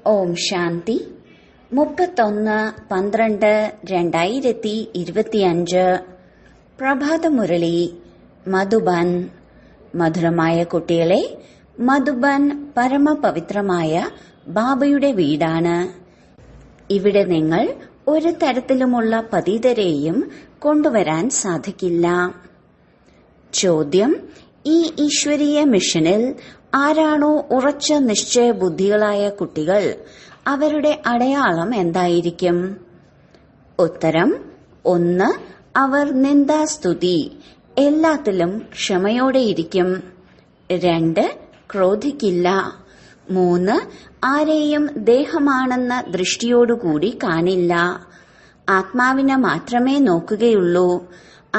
ഓം ശാന്തി 31/12/2025 പ്രഭാതമുരളി മധുബൻ. മധുരമായ കുട്ടികളെ, മധുബൻ പരമപവിത്രമായ ബാബയുടെ വീടാണ്. ഇവിടെ നിങ്ങൾ ഒരു തരത്തിലുമുള്ള പതിതരെയും കൊണ്ടുവരാൻ സാധിക്കില്ല. ചോദ്യം: ഈ ഈശ്വരീയ മിഷനിൽ ആരാണോ ഉറച്ച നിശ്ചയ ബുദ്ധികളായ കുട്ടികൾ, അവരുടെ അടയാളം എന്തായിരിക്കും? ഉത്തരം: 1. അവർ നിന്ദാസ്തുതി എല്ലാത്തിലും ക്ഷമയോടെയിരിക്കും. 2. ക്രോധിക്കില്ല. 3. ആരെയും ദേഹമാണെന്ന ദൃഷ്ടിയോടുകൂടി കാണില്ല. ആത്മാവിനെ മാത്രമേ നോക്കുകയുള്ളൂ.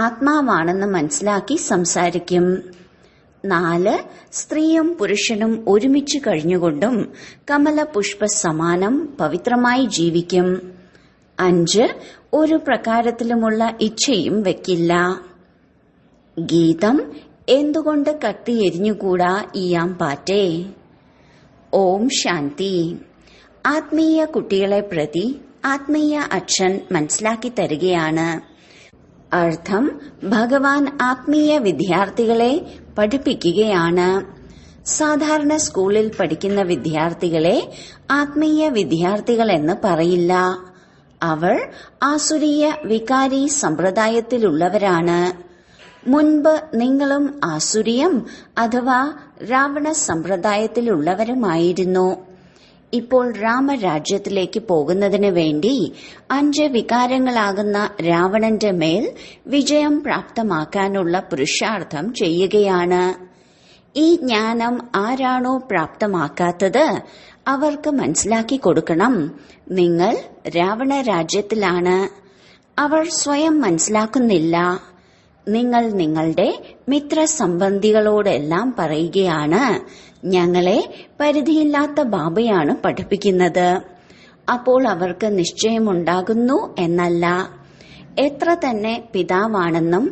ആത്മാവാണെന്ന് മനസ്സിലാക്കി സംസാരിക്കും. 4. സ്ത്രീയും പുരുഷനും ഒരുമിച്ച് കഴിഞ്ഞുകൊണ്ടും കമലപുഷ്പ സമാനം പവിത്രമായി ജീവിക്കും. 5. ഒരു പ്രകാരത്തിലുമുള്ള ഇച്ഛയും വയ്ക്കില്ല. ഗീതം: എന്തുകൊണ്ട് കത്തി എരിഞ്ഞുകൂടാ ഈയാം പാറ്റേ. ഓം ശാന്തി. ആത്മീയ കുട്ടികളെ പ്രതി ആത്മീയ അച്ഛൻ മനസ്സിലാക്കി തരികയാണ്. അർത്ഥം: ഭഗവാൻ ആത്മീയ വിദ്യാർത്ഥികളെ പഠിപ്പിക്കുകയാണ്. സാധാരണ സ്കൂളിൽ പഠിക്കുന്ന വിദ്യാർത്ഥികളെ ആത്മീയ വിദ്യാർത്ഥികൾ എന്ന് പറയില്ല. അവർ ആസുരീയ വികാരി സമ്പ്രദായത്തിലുള്ളവരാണ്. മുൻപ് നിങ്ങളും ആസുരിയം അഥവാ രാവണ സമ്പ്രദായത്തിലുള്ളവരുമായിരുന്നു. ഇപ്പോൾ രാമരാജ്യത്തിലേക്ക് പോകുന്നതിന് വേണ്ടി 5 വികാരങ്ങളാകുന്ന രാവണന്റെ മേൽ വിജയം പ്രാപ്തമാക്കാനുള്ള പുരുഷാർത്ഥം ചെയ്യുകയാണ്. ഈ ജ്ഞാനം ആരാണോ പ്രാപ്തമാക്കാത്തത് അവർക്ക് മനസ്സിലാക്കി കൊടുക്കണം. നിങ്ങൾ രാവണ രാജ്യത്തിലാണ്. അവർ സ്വയം മനസ്സിലാക്കുന്നില്ല. നിങ്ങൾ നിങ്ങളുടെ മിത്രസംബന്ധികളോടെല്ലാം പറയുകയാണ്, ഞങ്ങളെ പരിധിയില്ലാത്ത ബാബയാണ് പഠിപ്പിക്കുന്നത്. അപ്പോൾ അവർക്ക് നിശ്ചയമുണ്ടാകുന്നു എന്നല്ല. എത്ര തന്നെ പിതാവാണെന്നും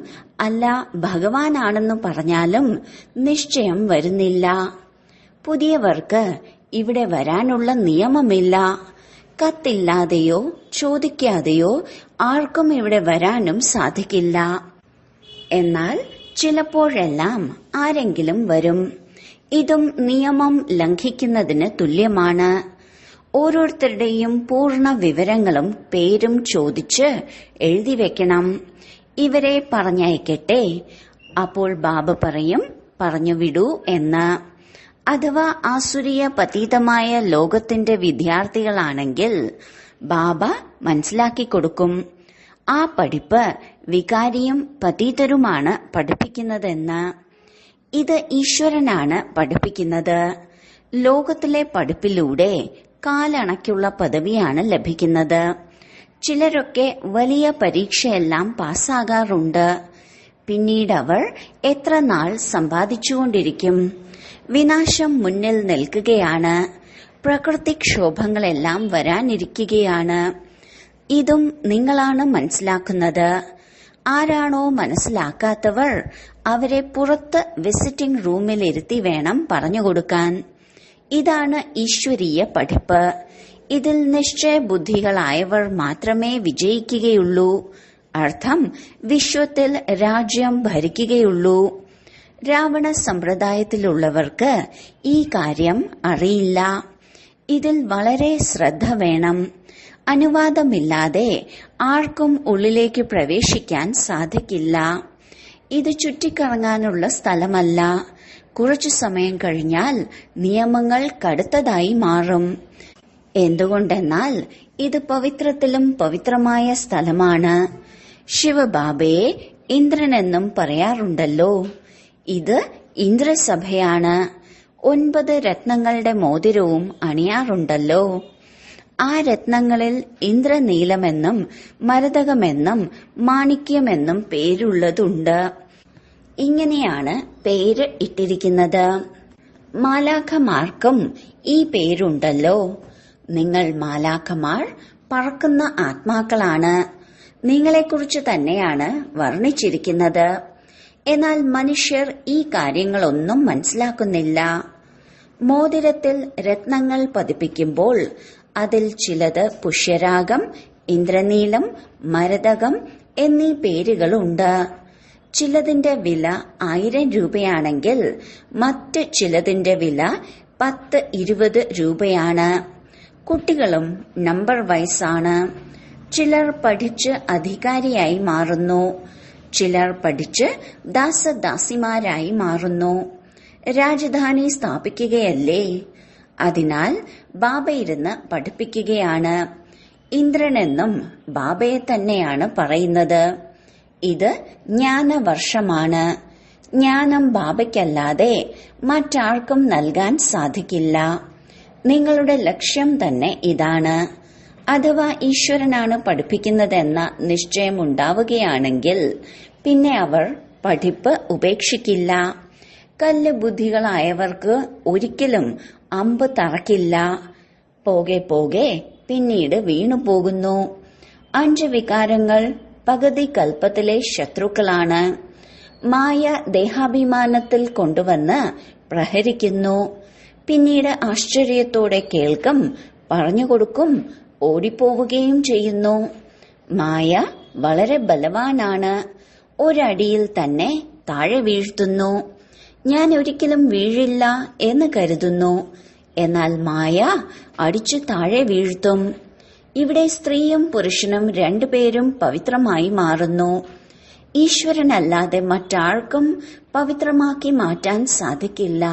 അല്ല ഭഗവാനാണെന്നും പറഞ്ഞാലും നിശ്ചയം വരുന്നില്ല. പുതിയവർക്ക് ഇവിടെ വരാനുള്ള നിയമമില്ല. കത്തില്ലാതെയോ ചോദിക്കാതെയോ ആർക്കും ഇവിടെ വരാനും സാധിക്കില്ല. എന്നാൽ ചിലപ്പോഴെല്ലാം ആരെങ്കിലും വരും. ഇതും നിയമം ലംഘിക്കുന്നതിന് തുല്യമാണ്. ഓരോരുത്തരുടെയും പൂർണ്ണ വിവരങ്ങളും പേരും ചോദിച്ച് എഴുതി വെക്കണം. ഇവരെ പറഞ്ഞയക്കട്ടെ. അപ്പോൾ ബാബ പറയും, പറഞ്ഞു വിടൂ എന്ന്. അഥവാ ആസുരീയ പതീതമായ ലോകത്തിന്റെ വിദ്യാർത്ഥികളാണെങ്കിൽ ബാബ മനസ്സിലാക്കി കൊടുക്കും. ആ പഠിപ്പ് വികാരിയും പതീതരുമാണ് പഠിപ്പിക്കുന്നതെന്ന്. ഇത് ഈശ്വരനാണ് പഠിപ്പിക്കുന്നത്. ലോകത്തിലെ പഠിപ്പിലൂടെ കാലണയ്ക്കുള്ള പദവിയാണ് ലഭിക്കുന്നത്. ചിലരൊക്കെ വലിയ പരീക്ഷയെല്ലാം പാസ്സാകാറുണ്ട്. പിന്നീട് അവർ എത്ര നാൾ സമ്പാദിച്ചുകൊണ്ടിരിക്കും? വിനാശം മുന്നിൽ നിൽക്കുകയാണ്. പ്രകൃതിക്ഷോഭങ്ങളെല്ലാം വരാനിരിക്കുകയാണ്. ഇതും നിങ്ങളാണ് മനസ്സിലാക്കുന്നത്. ആരാണോ മനസ്സിലാക്കാത്തവർ അവരെ പുറത്ത് വിസിറ്റിംഗ് റൂമിലിരുത്തി വേണം പറഞ്ഞുകൊടുക്കാൻ. ഇതാണ് ഈശ്വരീയ പഠിപ്പ്. ഇതിൽ നിശ്ചയബുദ്ധികളായവർ മാത്രമേ വിജയിക്കുകയുള്ളൂ. അർത്ഥം: വിശ്വത്തിൽ രാജ്യം ഭരിക്കുകയുള്ളൂ. രാവണ സമ്പ്രദായത്തിലുള്ളവർക്ക് ഈ കാര്യം അറിയില്ല. ഇതിൽ വളരെ ശ്രദ്ധ വേണം. അനുവാദമില്ലാതെ ആർക്കും ഉള്ളിലേക്ക് പ്രവേശിക്കാൻ സാധിക്കില്ല. ഇത് ചുറ്റിക്കറങ്ങാനുള്ള സ്ഥലമല്ല. കുറച്ചു സമയം കഴിഞ്ഞാൽ നിയമങ്ങൾ കടുത്തതായി മാറും. എന്തുകൊണ്ടെന്നാൽ ഇത് പവിത്രത്തിലും പവിത്രമായ സ്ഥലമാണ്. ശിവബാബയെ ഇന്ദ്രനെന്നും പറയാറുണ്ടല്ലോ. ഇത് ഇന്ദ്രസഭയാണ്. 9 രത്നങ്ങളുടെ മോതിരവും അണിയാറുണ്ടല്ലോ. ആ രത്നങ്ങളിൽ ഇന്ദ്രനീലമെന്നും മരതകമെന്നും മാണിക്യമെന്നും പേരുള്ളതുണ്ട്. ഇങ്ങനെയാണ് പേര് ഇട്ടിരിക്കുന്നത്. മാലാഖമാർക്കും ഈ പേരുണ്ടല്ലോ. നിങ്ങൾ മാലാഖമാർ പറക്കുന്ന ആത്മാക്കളാണ്. നിങ്ങളെക്കുറിച്ച് തന്നെയാണ് വർണ്ണിച്ചിരിക്കുന്നത്. എന്നാൽ മനുഷ്യർ ഈ കാര്യങ്ങളൊന്നും മനസ്സിലാക്കുന്നില്ല. മോതിരത്തിൽ രത്നങ്ങൾ പതിപ്പിക്കുമ്പോൾ അതിൽ ചിലത് പുഷ്യരാഗം, ഇന്ദ്രനീലം, മരതകം എന്നീ പേരുകളുണ്ട്. ചിലതിന്റെ വില 1000 രൂപയാണെങ്കിൽ മറ്റ് ചിലതിന്റെ വില 10-20 രൂപയാണ്. കുട്ടികളും നമ്പർ വൈസാണ്. ചിലർ പഠിച്ച് അധികാരിയായി മാറുന്നു, ചിലർ പഠിച്ച് ദാസദാസിമാരായി മാറുന്നു. രാജധാനി സ്ഥാപിക്കുകയല്ലേ? അതിനാൽ ബാബ ഇരുന്ന് പഠിപ്പിക്കുകയാണ്. ഇന്ദ്രനെന്നും ബാബയെ തന്നെയാണ് പറയുന്നത്. ഇത് ജ്ഞാനവർഷമാണ്. ജ്ഞാനം ബാബയ്ക്കല്ലാതെ മറ്റാർക്കും നൽകാൻ സാധിക്കില്ല. നിങ്ങളുടെ ലക്ഷ്യം തന്നെ ഇതാണ്. അഥവാ ഈശ്വരനാണ് പഠിപ്പിക്കുന്നതെന്ന നിശ്ചയമുണ്ടാവുകയാണെങ്കിൽ പിന്നെ അവർ പഠിപ്പ് ഉപേക്ഷിക്കില്ല. കല്ല് ബുദ്ധികളായവർക്ക് ഒരിക്കലും അമ്പ് തറക്കില്ല. പോകെ പോകെ പിന്നീട് വീണുപോകുന്നു. 5 വികാരങ്ങൾ പകുതി കൽപ്പത്തിലെ ശത്രുക്കളാണ്. മായ ദേഹാഭിമാനത്തിൽ കൊണ്ടുവന്ന് പ്രഹരിക്കുന്നു. പിന്നീട് ആശ്ചര്യത്തോടെ കേൾക്കും, പറഞ്ഞുകൊടുക്കും, ഓടിപ്പോവുകയും ചെയ്യുന്നു. മായ വളരെ ബലവാനാണ്. ഒരടിയിൽ തന്നെ താഴെ വീഴ്ത്തുന്നു. ഞാൻ ഒരിക്കലും വീഴില്ല എന്ന് കരുതുന്നു. എന്നാൽ മായ അടിച്ചു താഴെ വീഴ്ത്തും. ഇവിടെ സ്ത്രീയും പുരുഷനും 2 പേരും പവിത്രമായി മാറുന്നു. ഈശ്വരനല്ലാതെ മറ്റാർക്കും പവിത്രമാക്കി മാറ്റാൻ സാധിക്കില്ല.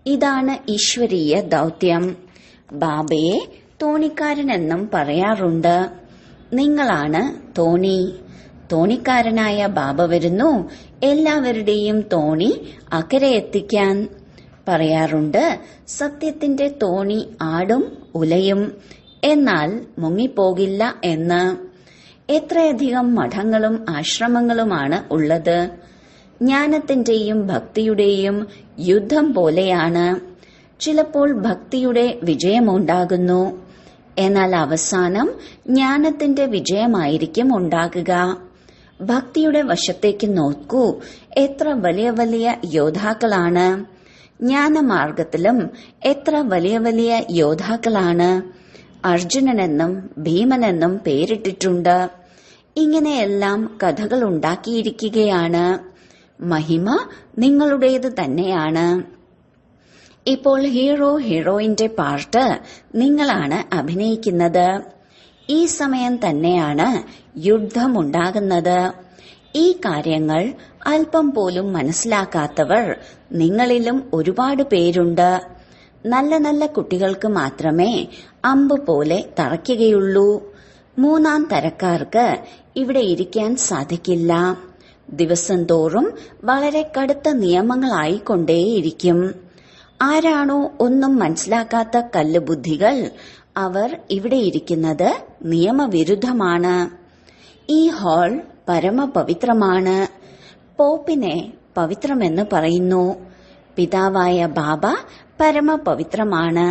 ഇതാണ് ഈശ്വരീയ ദൗത്യം. ബാബയെ തോണിക്കാരനെന്നും പറയാറുണ്ട്. നിങ്ങളാണ് തോണി. തോണിക്കാരനായ ബാബ വരുന്നു എല്ലാവരുടെയും തോണി അക്കരെ എത്തിക്കാൻ. പറയാറുണ്ട്, സത്യത്തിന്റെ തോണി ആടും ഉലയും, എന്നാൽ മുങ്ങിപ്പോകില്ല എന്ന്. എത്രയധികം മഠങ്ങളും ആശ്രമങ്ങളുമാണ് ഉള്ളത്. ജ്ഞാനത്തിന്റെയും ഭക്തിയുടെയും യുദ്ധം പോലെയാണ്. ചിലപ്പോൾ ഭക്തിയുടെ വിജയമുണ്ടാകുന്നു, എന്നാൽ അവസാനം ജ്ഞാനത്തിന്റെ വിജയമായിരിക്കും ഉണ്ടാകുക. ഭക്തിയുടെ വശത്തേക്ക് നോക്കൂ, എത്ര വലിയ വലിയ യോദ്ധാക്കളാണ്. ജ്ഞാനമാർഗത്തിലും എത്ര വലിയ വലിയ യോദ്ധാക്കളാണ്. അർജുനനെന്നും ഭീമനെന്നും പേരിട്ടിട്ടുണ്ട്. ഇങ്ങനെയെല്ലാം കഥകൾ ഉണ്ടാക്കിയിരിക്കുകയാണ്. മഹിമ നിങ്ങളുടേത് തന്നെയാണ്. ഇപ്പോൾ ഹീറോ ഹീറോയിന്റെ പാർട്ട് നിങ്ങളാണ് അഭിനയിക്കുന്നത്. ഈ സമയം തന്നെയാണ് യുദ്ധമുണ്ടാകുന്നത്. ഈ കാര്യങ്ങൾ അല്പം പോലും മനസ്സിലാക്കാത്തവർ നിങ്ങളിലും ഒരുപാട് പേരുണ്ട്. നല്ല നല്ല കുട്ടികൾക്ക് മാത്രമേ അമ്പ് പോലെ തറയ്ക്കുകയുള്ളൂ. 3ാം തരക്കാർക്ക് ഇവിടെ ഇരിക്കാൻ സാധിക്കില്ല. ദിവസം തോറും വളരെ കടുത്ത നിയമങ്ങളായിക്കൊണ്ടേയിരിക്കും. ആരാണോ ഒന്നും മനസ്സിലാക്കാത്ത കല്ലുബുദ്ധികൾ, അവർ ഇവിടെ ഇരിക്കുന്നത് നിയമവിരുദ്ധമാണ്. ഈ ഹാൾ പരമപവിത്രമാണ്. പോപ്പിനെ പവിത്രമെന്ന് പറയുന്നു. പിതാവായ ബാബ പരമപവിത്രമാണ്.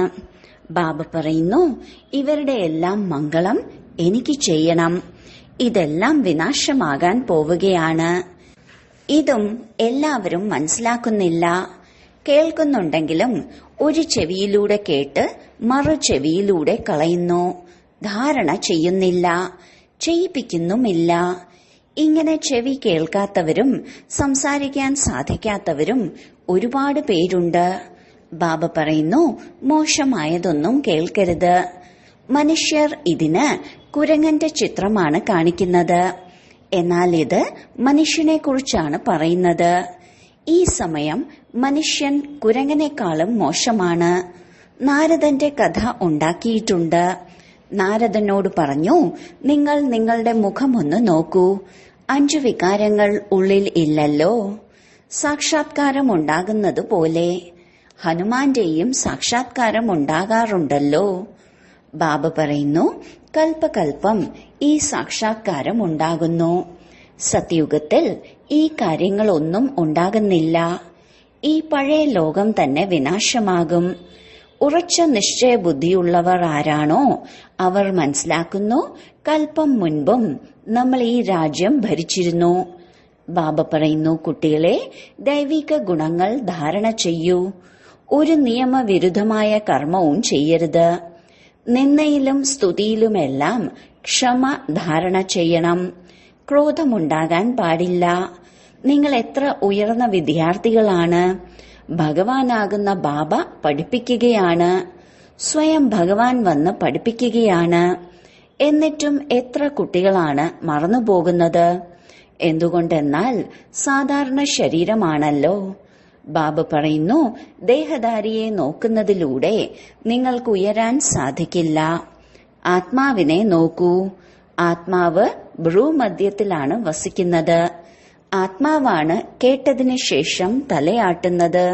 ബാബ പറയുന്നു, ഇവരുടെ എല്ലാം മംഗളം എനിക്ക് ചെയ്യണം. ഇതെല്ലാം വിനാശമാകാൻ പോവുകയാണ്. ഇതും എല്ലാവരും മനസ്സിലാക്കുന്നില്ല. കേൾക്കുന്നുണ്ടെങ്കിലും ഒരു ചെവിയിലൂടെ കേട്ട് മറു ചെവിയിലൂടെ കളയുന്നു. ധാരണ ചെയ്യുന്നില്ല, ചെയ്യിപ്പിക്കുന്നുമില്ല. ഇങ്ങനെ ചെവി കേൾക്കാത്തവരും സംസാരിക്കാൻ സാധിക്കാത്തവരും ഒരുപാട് പേരുണ്ട്. ബാബ പറയുന്നു, മോശമായതൊന്നും കേൾക്കരുത്. മനുഷ്യർ ഇതിന് കുരങ്ങന്റെ ചിത്രമാണ് കാണിക്കുന്നത്. എന്നാൽ ഇത് മനുഷ്യനെ കുറിച്ചാണ് പറയുന്നത്. ഈ സമയം മനുഷ്യൻ കുരങ്ങനേക്കാളും മോശമാണ്. നാരദന്റെ കഥ ഉണ്ടാക്കിയിട്ടുണ്ട്. നാരദനോട് പറഞ്ഞു, നിങ്ങൾ നിങ്ങളുടെ മുഖമൊന്ന് നോക്കൂ. 5 വികാരങ്ങൾ ഉള്ളിൽ ഇല്ലല്ലോ. സാക്ഷാത്കാരം ഉണ്ടാകുന്നത് പോലെ ഹനുമാന്റെയും സാക്ഷാത്കാരം ഉണ്ടാകാറുണ്ടല്ലോ. ബാബ പറയുന്നു, കൽപ്പകൽപ്പം ഈ സാക്ഷാത്കാരം ഉണ്ടാകുന്നു. സത്യുഗത്തിൽ ഈ കാര്യങ്ങളൊന്നും ഉണ്ടാകുന്നില്ല. ഈ പഴയ ലോകം തന്നെ വിനാശമാകും. ഉറച്ച നിശ്ചയബുദ്ധിയുള്ളവർ ആരാണോ അവർ മനസ്സിലാക്കുന്നു, കൽപ്പം മുൻപും നമ്മൾ ഈ രാജ്യം ഭരിച്ചിരുന്നു. ബാബ പറയുന്നു, കുട്ടികളെ ദൈവിക ഗുണങ്ങൾ ധാരണ ചെയ്യൂ. ഒരു നിയമവിരുദ്ധമായ കർമ്മവും ചെയ്യരുത്. നിന്ദയിലും സ്തുതിയിലുമെല്ലാം ക്ഷമ ധാരണ ചെയ്യണം. ക്രോധമുണ്ടാകാൻ പാടില്ല. നിങ്ങൾ എത്ര ഉയർന്ന വിദ്യാർത്ഥികളാണ്. ഭഗവാനാകുന്ന ബാബ പഠിപ്പിക്കുകയാണ്. സ്വയം ഭഗവാൻ വന്ന് പഠിപ്പിക്കുകയാണ്. എന്നിട്ടും എത്ര കുട്ടികളാണ് മറന്നുപോകുന്നത്? എന്തുകൊണ്ടെന്നാൽ സാധാരണ ശരീരമാണല്ലോ. ബാബ പറയുന്നു, ദേഹധാരിയെ നോക്കുന്നതിലൂടെ നിങ്ങൾക്ക് ഉയരാൻ സാധിക്കില്ല. ആത്മാവിനെ നോക്കൂ. ആത്മാവ് ഭ്രൂമധ്യത്തിലാണ് വസിക്കുന്നത്. ആത്മാവാണ് കേട്ടതിന് ശേഷം തലയാട്ടുന്നത്.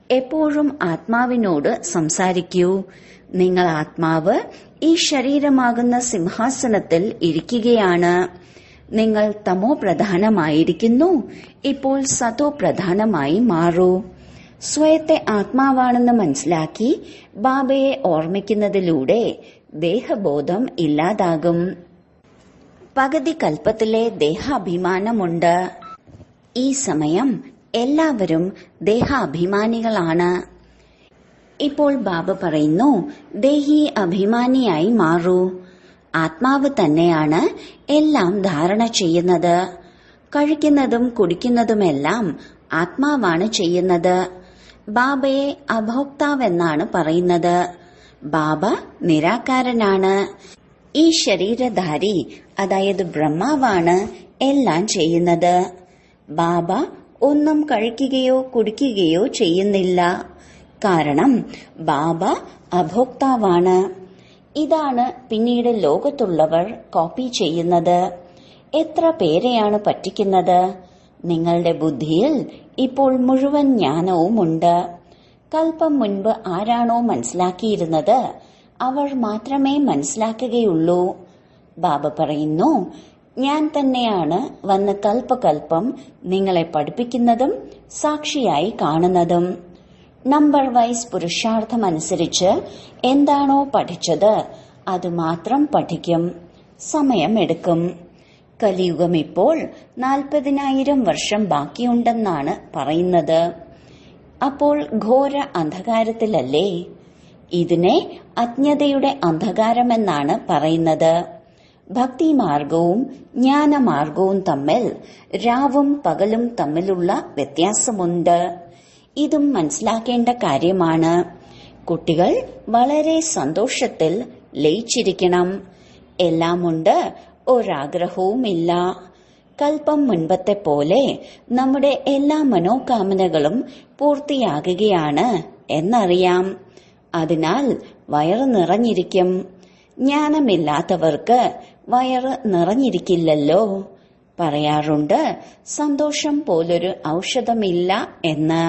എപ്പോഴും ആത്മാവിനോട് സംസാരിക്കൂ. നിങ്ങൾ ആത്മാവ് ഈ ശരീരമാകുന്ന സിംഹാസനത്തിൽ ഇരിക്കുകയാണ്. നിങ്ങൾ തമോ പ്രധാനമായിരിക്കുന്നു. ഇപ്പോൾ സതോ പ്രധാനമായി മാറൂ. സ്വയത്തെ ആത്മാവാണെന്ന് മനസ്സിലാക്കി ബാബയെ ഓർമ്മിക്കുന്നതിലൂടെ ദേഹബോധം ഇല്ലാതാകും. പകുതി കൽപ്പത്തിലെ ദേഹാഭിമാനമുണ്ട്. ഈ സമയം എല്ലാവരും ദേഹാഭിമാനികളാണ്. ഇപ്പോൾ ബാബ പറയുന്നു, ദേഹി അഭിമാനിയായി മാറൂ. ആത്മാവ് തന്നെയാണ് എല്ലാം ധാരണ ചെയ്യുന്നത്. കഴിക്കുന്നതും കുടിക്കുന്നതുമെല്ലാം ആത്മാവാണ് ചെയ്യുന്നത്. ബാബയെ അഭോക്താവെന്നാണ് പറയുന്നത്. ബാബ നിരാകാരനാണ്. ഈ ശരീരധാരി അതായത് ബ്രഹ്മാവാണ് എല്ലാം ചെയ്യുന്നത്. ബാബ ഒന്നും കഴിക്കുകയോ കുടിക്കുകയോ ചെയ്യുന്നില്ല. കാരണം ബാബ അഭോക്താവാണ്. ഇതാണ് പിന്നീട് ലോകത്തുള്ളവർ കോപ്പി ചെയ്യുന്നത്. എത്ര പേരെയാണ് പറ്റിക്കുന്നത്? നിങ്ങളുടെ ബുദ്ധിയിൽ ഇപ്പോൾ മുഴുവൻ ജ്ഞാനവുമുണ്ട്. കൽപ്പം മുൻപ് ആരാണോ മനസ്സിലാക്കിയിരുന്നത് അവർ മാത്രമേ മനസ്സിലാക്കുകയുള്ളൂ. ബാബ പറയുന്നു, ഞാൻ തന്നെയാണ് വന്ന് കൽപ്പകൽപ്പം നിങ്ങളെ പഠിപ്പിക്കുന്നതും സാക്ഷിയായി കാണുന്നതും. നമ്പർ വൈസ് പുരുഷാർത്ഥമനുസരിച്ച് എന്താണോ പഠിച്ചത് അത് മാത്രം പഠിക്കും. സമയമെടുക്കും. കലിയുഗം ഇപ്പോൾ 40,000 വർഷം ബാക്കിയുണ്ടെന്നാണ് പറയുന്നത്. അപ്പോൾ ഘോര അന്ധകാരത്തിലല്ലേ? ഇതിനെ അജ്ഞതയുടെ അന്ധകാരമെന്നാണ് പറയുന്നത്. ഭക്തിമാർഗവും ജ്ഞാനമാർഗവും തമ്മിൽ രാവും പകലും തമ്മിലുള്ള വ്യത്യാസമുണ്ട്. ഇതും മനസ്സിലാക്കേണ്ട കാര്യമാണ്. കുട്ടികൾ വളരെ സന്തോഷത്തിൽ ലയിച്ചിരിക്കണം. എല്ലാമുണ്ട്, ഒരാഗ്രഹവുമില്ല. കൽപ്പം മുൻപത്തെ പോലെ നമ്മുടെ എല്ലാ മനോകാമനകളും പൂർത്തിയാകുകയാണ് എന്നറിയാം. അതിനാൽ വയറ് നിറഞ്ഞിരിക്കും. ജ്ഞാനമില്ലാത്തവർക്ക് വയറ് നിറഞ്ഞിരിക്കില്ലല്ലോ. പറയാറുണ്ട്, സന്തോഷം പോലൊരു ഔഷധമില്ല എന്ന്.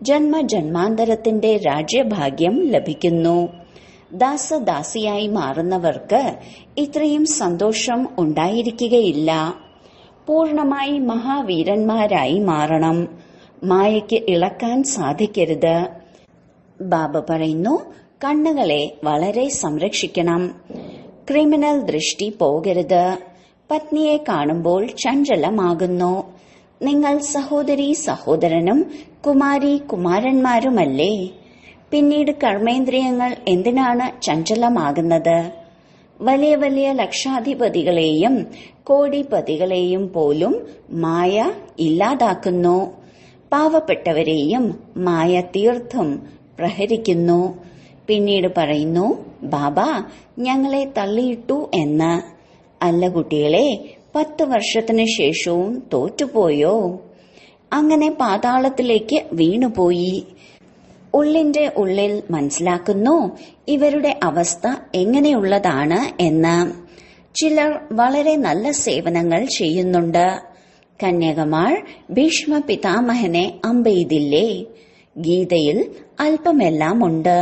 ജന്മജന്മാന്തരത്തിന്റെ രാജ്യഭാഗ്യം ലഭിക്കുന്നു. ദാസദാസിയായി മാറുന്നവർക്ക് ഇത്രയും സന്തോഷം ഉണ്ടായിരിക്കുകയില്ല. പൂർണമായി മഹാവീരന്മാരായി മാറണം. മായയ്ക്ക് ഇളക്കാൻ സാധിക്കരുത്. ബാബ പറയുന്നു, കണ്ണുകളെ വളരെ സംരക്ഷിക്കണം. ക്രിമിനൽ ദൃഷ്ടി പോകരുത്. പത്നിയെ കാണുമ്പോൾ ചഞ്ചലമാകുന്നു. നിങ്ങൾ സഹോദരി സഹോദരനും കുമാരി കുമാരന്മാരുമല്ലേ? പിന്നീട് കർമ്മേന്ദ്രിയങ്ങൾ എന്തിനാണ് ചഞ്ചലമാകുന്നത്? വലിയ വലിയ ലക്ഷാധിപതികളെയും കോടിപതികളെയും പോലും മായ ഇല്ലാതാക്കുന്നു. പാവപ്പെട്ടവരെയും മായ തീർത്തും പ്രഹരിക്കുന്നു. പിന്നീട് പറയുന്നു, ബാബ ഞങ്ങളെ തള്ളിയിട്ടു എന്ന്. അല്ല കുട്ടികളെ, 10 വർഷത്തിന് ശേഷവും തോറ്റുപോയോ? അങ്ങനെ പാതാളത്തിലേക്ക് വീണുപോയി. ഉള്ളിന്റെ ഉള്ളിൽ മനസ്സിലാക്കുന്നു ഇവരുടെ അവസ്ഥ എങ്ങനെയുള്ളതാണ് എന്ന്. ചിലർ വളരെ നല്ല സേവനങ്ങൾ ചെയ്യുന്നുണ്ട്. കന്യകമാർ ഭീഷ്മ പിതാമഹനെ അമ്പെയ്തില്ലേ? ഗീതയിൽ അല്പമെല്ലാം ഉണ്ട്.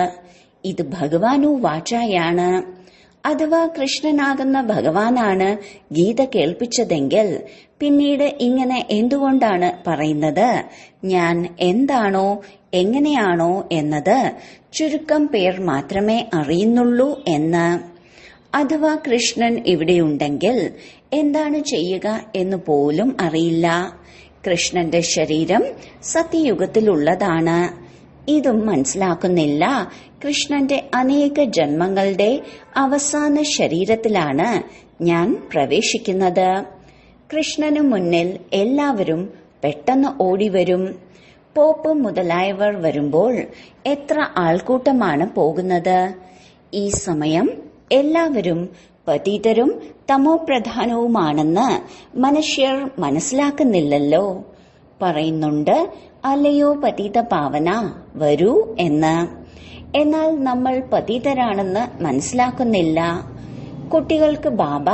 ഇത് ഭഗവാനു വാചായാണ്. അഥവാ കൃഷ്ണനാകുന്ന ഭഗവാനാണ് ഗീത കേൾപ്പിച്ചതെങ്കിൽ പിന്നീട് ഇങ്ങനെ എന്തുകൊണ്ടാണ് പറയുന്നത്? ഞാൻ എന്താണോ എങ്ങനെയാണോ എന്നത് ചുരുക്കം പേർ മാത്രമേ അറിയുന്നുള്ളൂ എന്ന്. അഥവാ കൃഷ്ണൻ ഇവിടെയുണ്ടെങ്കിൽ എന്താണ് ചെയ്യുക എന്ന് പോലും അറിയില്ല. കൃഷ്ണന്റെ ശരീരം സത്യയുഗത്തിലുള്ളതാണ്. ഇതും മനസ്സിലാക്കുന്നില്ല. കൃഷ്ണന്റെ അനേക ജന്മങ്ങളുടെ അവസാന ശരീരത്തിലാണ് ഞാൻ പ്രവേശിക്കുന്നത്. കൃഷ്ണനു മുന്നിൽ എല്ലാവരും പെട്ടെന്ന് ഓടിവരും. പോപ്പ് മുതലായവർ വരുമ്പോൾ എത്ര ആൾക്കൂട്ടമാണ് പോകുന്നത്. ഈ സമയം എല്ലാവരും പതിതരും തമോപ്രധാനവുമാണെന്ന് മനുഷ്യർ മനസ്സിലാക്കുന്നില്ലല്ലോ. പറയുന്നുണ്ട്, അല്ലയോ പതിത പാവന, വരൂ എന്ന്. എന്നാൽ നമ്മൾ പതിതരാണെന്ന് മനസ്സിലാക്കുന്നില്ല. കുട്ടികൾക്ക് ബാബ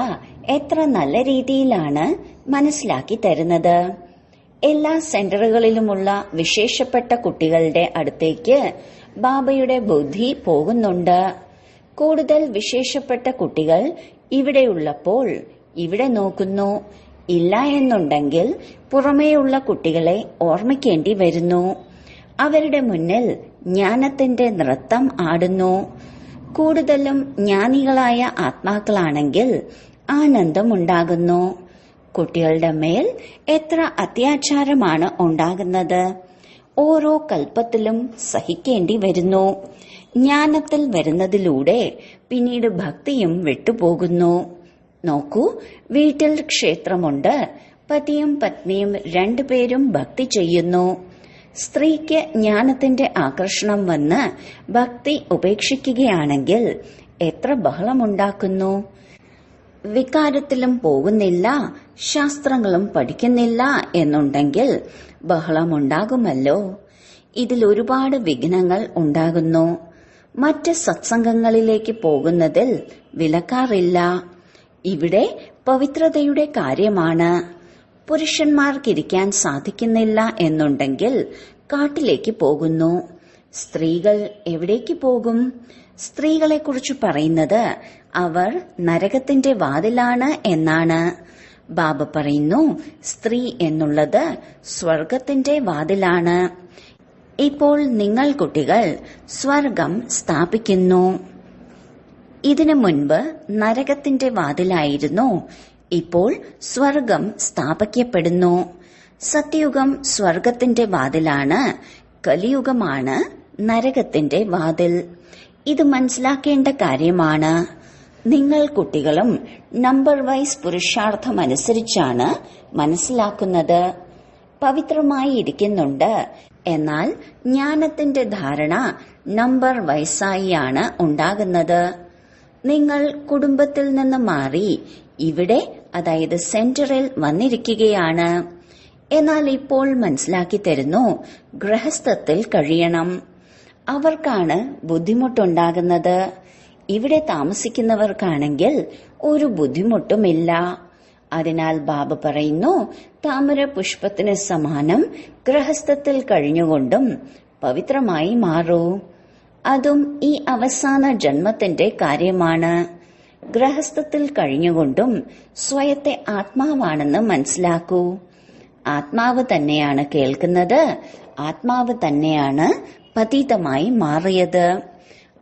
എത്ര നല്ല രീതിയിലാണ് മനസ്സിലാക്കി തരുന്നത്. എല്ലാ സെന്ററുകളിലുമുള്ള വിശേഷപ്പെട്ട കുട്ടികളുടെ അടുത്തേക്ക് ബാബയുടെ ബുദ്ധി പോകുന്നുണ്ട്. കൂടുതൽ വിശേഷപ്പെട്ട കുട്ടികൾ ഇവിടെയുള്ളപ്പോൾ ഇവിടെ നോക്കുന്നു. ഇല്ല എന്നുണ്ടെങ്കിൽ പുറമേയുള്ള കുട്ടികളെ ഓർമ്മിക്കേണ്ടി വരുന്നു. അവരുടെ മുന്നിൽ ജ്ഞാനത്തിന്റെ നൃത്തം ആടുന്നു. കൂടുതലും ജ്ഞാനികളായ ആത്മാക്കളാണെങ്കിൽ ആനന്ദമുണ്ടാകുന്നു. കുട്ടികളുടെ മേൽ എത്ര അത്യാചാരമാണ് ഉണ്ടാകുന്നത്. ഓരോ കൽപ്പത്തിലും സഹിക്കേണ്ടി വരുന്നു. ജ്ഞാനത്തിൽ വരുന്നതിലൂടെ പിന്നീട് ഭക്തിയും വിട്ടുപോകുന്നു. നോക്കൂ, വീട്ടിൽ ക്ഷേത്രമുണ്ട്. പതിയും പത്നിയും രണ്ടുപേരും ഭക്തി ചെയ്യുന്നു. സ്ത്രീക്ക് ജ്ഞാനത്തിന്റെ ആകർഷണം വന്ന് ഭക്തി ഉപേക്ഷിക്കുകയാണെങ്കിൽ എത്ര ബഹളമുണ്ടാക്കുന്നു. വികാരത്തിലും പോകുന്നില്ല, ശാസ്ത്രങ്ങളും പഠിക്കുന്നില്ല എന്നുണ്ടെങ്കിൽ ബഹളമുണ്ടാകുമല്ലോ. ഇതിൽ ഒരുപാട് വിഘ്നങ്ങൾ ഉണ്ടാകുന്നു. മറ്റ് സത്സംഗങ്ങളിലേക്ക് പോകുന്നതിൽ വിലക്കാറില്ല. ഇവിടെ പവിത്രതയുടെ കാര്യമാണ്. പുരുഷന്മാർക്കിരിക്കാൻ സാധിക്കുന്നില്ല എന്നുണ്ടെങ്കിൽ കാട്ടിലേക്ക് പോകുന്നു. സ്ത്രീകൾ എവിടേക്ക് പോകും? സ്ത്രീകളെക്കുറിച്ച് പറയുന്നത് അവർ നരകത്തിന്റെ വാതിലാണ് എന്നാണ്. ബാബ പറയുന്നു, സ്ത്രീ എന്നുള്ളത് സ്വർഗത്തിന്റെ വാതിലാണ്. ഇപ്പോൾ നിങ്ങൾ കുട്ടികൾ സ്വർഗം സ്ഥാപിക്കുന്നു. ഇതിനു മുൻപ് നരകത്തിന്റെ വാതിലായിരുന്നു. ഇപ്പോൾ സ്വർഗം സ്ഥാപിക്കപ്പെടുന്നു. സത്യയുഗം സ്വർഗത്തിന്റെ വാതിലാണ്. കലിയുഗമാണ് നരകത്തിന്റെ വാതിൽ. ഇത് മനസ്സിലാക്കേണ്ട കാര്യമാണ്. നിങ്ങൾ കുട്ടികളും നമ്പർ വൈസ് പുരുഷാർത്ഥമനുസരിച്ചാണ് മനസ്സിലാക്കുന്നത്. പവിത്രമായി ഇരിക്കുന്നുണ്ട്. എന്നാൽ ജ്ഞാനത്തിന്റെ ധാരണ നമ്പർ വൈസായിയാണ് ഉണ്ടാകുന്നത്. നിങ്ങൾ കുടുംബത്തിൽ നിന്ന് മാറി ഇവിടെ, അതായത് സെന്ററിൽ വന്നിരിക്കുകയാണ്. എന്നാൽ ഇപ്പോൾ മനസ്സിലാക്കി തരുന്നു, ഗൃഹസ്ഥത്തിൽ കഴിയണം. അവർക്കാണ് ബുദ്ധിമുട്ടുണ്ടാകുന്നത്. ഇവിടെ താമസിക്കുന്നവർക്കാണെങ്കിൽ ഒരു ബുദ്ധിമുട്ടുമില്ല. അതിനാൽ ബാബ പറയുന്നു, താമര പുഷ്പത്തിന് സമാനം ഗൃഹസ്ഥത്തിൽ കഴിഞ്ഞുകൊണ്ടും പവിത്രമായി മാറൂ. അതും ഈ അവസാന ജന്മത്തിന്റെ കാര്യമാണ്. ഗൃഹസ്ഥത്തിൽ കഴിഞ്ഞുകൊണ്ടും സ്വയത്തെ ആത്മാവാണെന്ന് മനസ്സിലാക്കൂ. ആത്മാവ് തന്നെയാണ് കേൾക്കുന്നത്. ആത്മാവ് തന്നെയാണ് പതീതമായി മാറിയത്.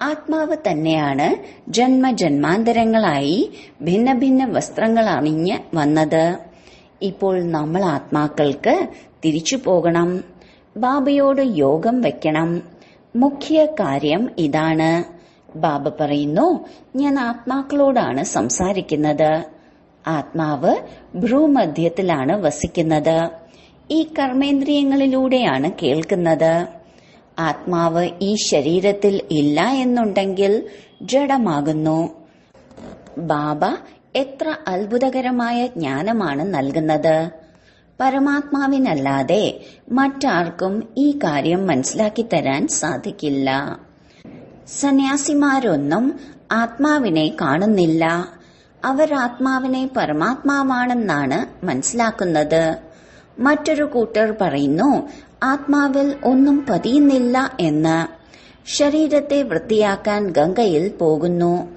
ആത്മാവ് തന്നെയാണ് ജന്മജന്മാന്തരങ്ങളായി ഭിന്ന ഭിന്ന വസ്ത്രങ്ങൾ അണിഞ്ഞ് വന്നത്. ഇപ്പോൾ നമ്മൾ ആത്മാക്കൾക്ക് തിരിച്ചു പോകണം. ബാബയോട് യോഗം വയ്ക്കണം. മുഖ്യ കാര്യം ഇതാണ്. ബാബ പറയുന്നു, ഞാൻ ആത്മാക്കളോടാണ് സംസാരിക്കുന്നത്. ആത്മാവ് ഭ്രൂമധ്യത്തിലാണ് വസിക്കുന്നത്. ഈ കർമ്മേന്ദ്രിയങ്ങളിലൂടെയാണ് കേൾക്കുന്നത്. ആത്മാവ് ഈ ശരീരത്തിൽ ഇല്ല എന്നുണ്ടെങ്കിൽ ജഡമാകുന്നു. ബാബ എത്ര അത്ഭുതകരമായ ജ്ഞാനമാണ് നൽകുന്നത്. പരമാത്മാവിനല്ലാതെ മറ്റാർക്കും ഈ കാര്യം മനസ്സിലാക്കി തരാൻ സാധിക്കില്ല. സന്യാസിമാരൊന്നും ആത്മാവിനെ കാണുന്നില്ല. അവർ ആത്മാവിനെ പരമാത്മാവാണെന്നാണ് മനസ്സിലാക്കുന്നത്. മറ്റൊരു കൂട്ടർ പറയുന്നു, ആത്മാവിൽ ഒന്നും പതിയുന്നില്ല എന്ന്. ശരീരത്തെ വൃത്തിയാക്കാൻ ഗംഗയിൽ പോകുന്നു.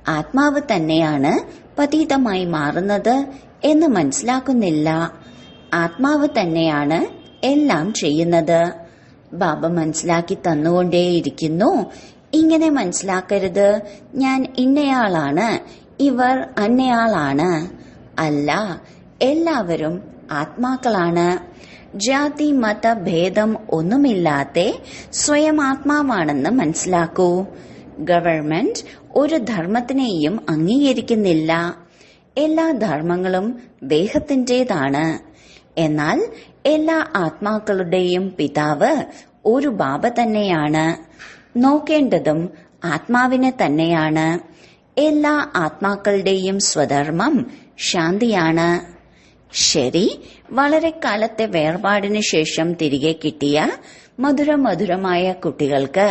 ആത്മാവ് തന്നെയാണ് പതീതമായി മാറുന്നത് എന്ന് മനസ്സിലാക്കുന്നില്ല. ആത്മാവ് തന്നെയാണ് എല്ലാം ചെയ്യുന്നത്. ബാബ മനസ്സിലാക്കി തന്നുകൊണ്ടേയിരിക്കുന്നു. ഇങ്ങനെ മനസ്സിലാക്കരുത്, ഞാൻ ഇന്നയാളാണ്, ഇവർ അന്നയാളാണ്. അല്ല, എല്ലാവരും ആത്മാക്കളാണ്. ജാതി മത ഭേദം ഒന്നുമില്ലാതെ സ്വയം ആത്മാവാണെന്ന് മനസ്സിലാക്കൂ. ഗവൺമെന്റ് ഒരു ധർമ്മത്തിനെയും അംഗീകരിക്കുന്നില്ല. എല്ലാ ധർമ്മങ്ങളും ദേഹത്തിന്റേതാണ്. എന്നാൽ എല്ലാ ആത്മാക്കളുടെയും പിതാവ് ഒരു ബാബ തന്നെയാണ്. നോക്കേണ്ടതും ആത്മാവിനെ തന്നെയാണ്. എല്ലാ ആത്മാക്കളുടെയും സ്വധർമ്മം ശാന്തിയാണ്. ശരി, വളരെ കാലത്തെ വേർപാടിനു ശേഷം തിരികെ കിട്ടിയ മധുരമധുരമായ കുട്ടികൾക്ക്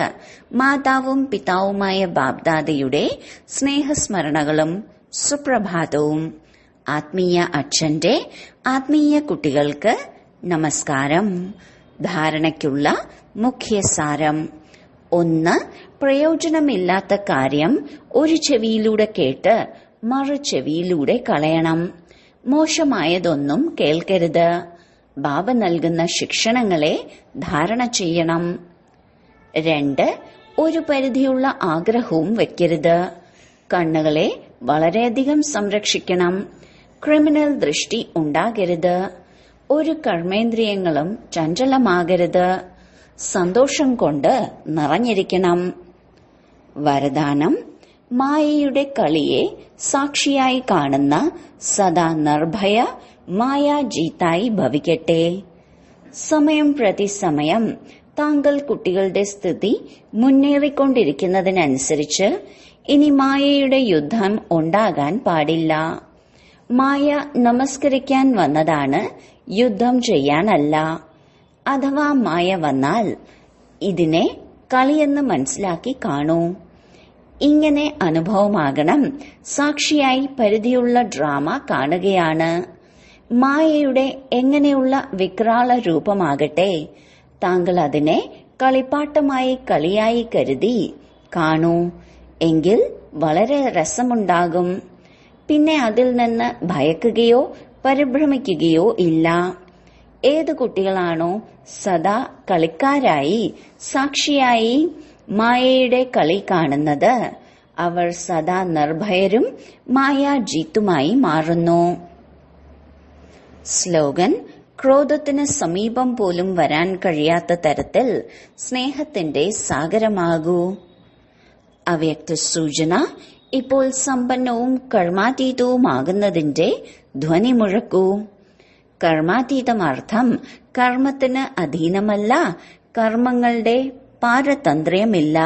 മാതാവും പിതാവുമായ ബാബ്ദാദയുടെ സ്നേഹസ്മരണകളും സുപ്രഭാതവും. ആത്മീയ അച്ഛന്റെ ആത്മീയ കുട്ടികൾക്ക് നമസ്കാരം. ധാരണയ്ക്കുള്ള മുഖ്യസാരം: 1. പ്രയോജനമില്ലാത്ത കാര്യം ഒരു ചെവിയിലൂടെ കേട്ട് മറു ചെവിയിലൂടെ കളയണം. മോശമായതൊന്നും കേൾക്കരുത്. ബാബ നൽകുന്ന ശിക്ഷണങ്ങളെ ധാരണ ചെയ്യണം. 2. ഒരു പരിധിയുള്ള ആഗ്രഹവും വെക്കരുത്. കണ്ണുകളെ വളരെയധികം സംരക്ഷിക്കണം. ക്രിമിനൽ ദൃഷ്ടി ഉണ്ടാകരുത്. ഒരു കർമ്മേന്ദ്രിയങ്ങളും ചഞ്ചലമാകരുത്. സന്തോഷം കൊണ്ട് നിറഞ്ഞിരിക്കണം. വരദാനം: മായയുടെ കളിയെ സാക്ഷിയായി കാണുന്ന സദാ നിർഭയ മായാജീത്തായി ഭവിക്കട്ടെ. സമയം പ്രതി സമയം താങ്കൾ കുട്ടികളുടെ സ്ഥിതി മുന്നേറിക്കൊണ്ടിരിക്കുന്നതിനനുസരിച്ച് ഇനി മായയുടെ യുദ്ധം ഉണ്ടാകാൻ പാടില്ല. മായ നമസ്കരിക്കാൻ വന്നതാണ്, യുദ്ധം ചെയ്യാനല്ല. അഥവാ മായ വന്നാൽ ഇതിനെ കളിയെന്ന് മനസ്സിലാക്കി കാണൂ. ഇങ്ങനെ അനുഭവമാകണം. സാക്ഷിയായി പരിധിയുള്ള ഡ്രാമ കാണുകയാണ്. മായയുടെ എങ്ങനെയുള്ള വിക്രാള രൂപമാകട്ടെ, താങ്കൾ അതിനെ കളിപ്പാട്ടമായി കളിയായി കരുതി കാണൂ. എങ്കിൽ വളരെ രസമുണ്ടാകും. പിന്നെ അതിൽ നിന്ന് ഭയക്കുകയോ പരിഭ്രമിക്കുകയോ ഇല്ല. ഏത് കുട്ടികളാണോ സദാ കളിക്കാരായി സാക്ഷിയായി മായയുടെ കളി കാണുന്നത്, അവർ സദാ നിർഭയരും മായാജീത്തുമായി മാറുന്നു. സ്ലോഗൻ: ക്രോധത്തിന് സമീപം പോലും വരാൻ കഴിയാത്ത തരത്തിൽ സ്നേഹത്തിന്റെ സാഗരമാകൂ. അവ്യക്ത സൂചന: ഇപ്പോൾ സമ്പന്നവും കർമാതീതവുമാകുന്നതിന്റെ ധ്വനി മുഴക്കൂ. കർമാതീതമർത്ഥം കർമ്മത്തിന് അധീനമല്ല, കർമ്മങ്ങളുടെ പാരതന്ത്ര്യമില്ല.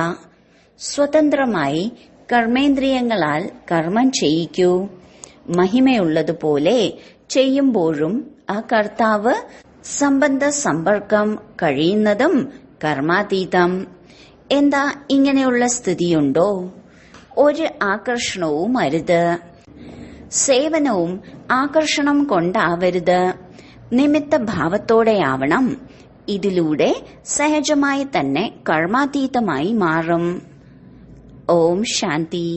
സ്വതന്ത്രമായി കർമ്മേന്ദ്രിയങ്ങളാൽ കർമ്മം ചെയ്യിക്കൂ. മഹിമയുള്ളതുപോലെ ചെയ്യുമ്പോഴും ആ കർത്താവ് സംബന്ധ സമ്പർക്കം കഴിയുന്നതും കർമാതീതം. എന്താ ഇങ്ങനെയുള്ള സ്ഥിതിയുണ്ടോ? ഒരു ആകർഷണവും അരുത്. സേവനവും ആകർഷണം കൊണ്ടാവരുത്. നിമിത്ത ഭാവത്തോടെയാവണം. ഇതിലൂടെ സഹജമായി തന്നെ കർമാതീതമായി മാറും. ഓം ശാന്തി.